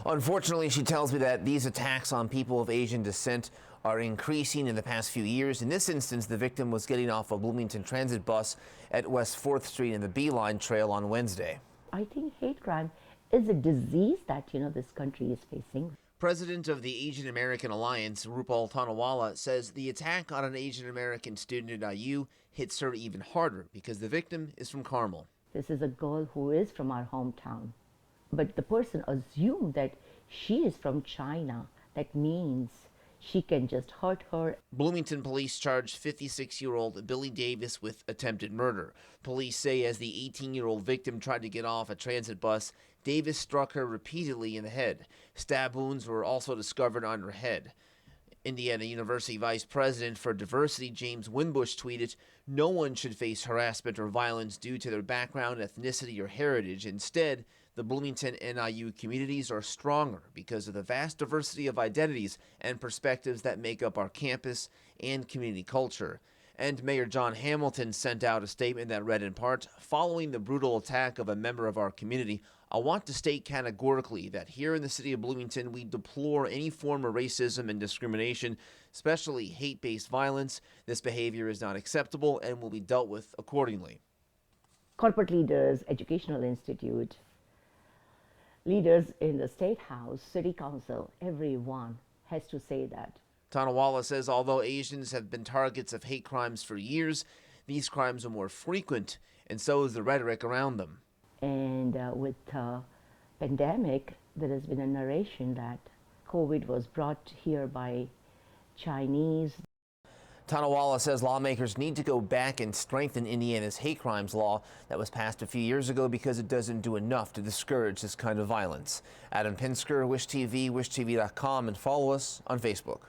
Unfortunately, she tells me that these attacks on people of Asian descent are increasing in the past few years. In this instance, the victim was getting off a Bloomington transit bus at West 4th Street in the Beeline Trail on Wednesday. I think hate crime is a disease that, this country is facing. President of the Asian American Alliance, Rupal Tanawala, says the attack on an Asian American student at IU hits her even harder because the victim is from Carmel. This is a girl who is from our hometown, but the person assumed that she is from China. That means she can just hurt her. Bloomington police charged 56-year-old Billy Davis with attempted murder. Police say as the 18-year-old victim tried to get off a transit bus, Davis struck her repeatedly in the head. Stab wounds were also discovered on her head. Indiana University Vice President for Diversity James Winbush tweeted, "No one should face harassment or violence due to their background, ethnicity, or heritage. Instead, the Bloomington and IU communities are stronger because of the vast diversity of identities and perspectives that make up our campus and community culture." And Mayor John Hamilton sent out a statement that read in part, "Following the brutal attack of a member of our community, I want to state categorically that here in the city of Bloomington, we deplore any form of racism and discrimination, especially hate-based violence. This behavior is not acceptable and will be dealt with accordingly." Corporate leaders, educational institute, leaders in the State House, City Council, everyone has to say that. Tanawala says although Asians have been targets of hate crimes for years, these crimes are more frequent, and so is the rhetoric around them. And with the pandemic, there has been a narration that COVID was brought here by Chinese. Tanawala says lawmakers need to go back and strengthen Indiana's hate crimes law that was passed a few years ago because it doesn't do enough to discourage this kind of violence. Adam Pinsker, Wish TV, wishtv.com, and follow us on Facebook.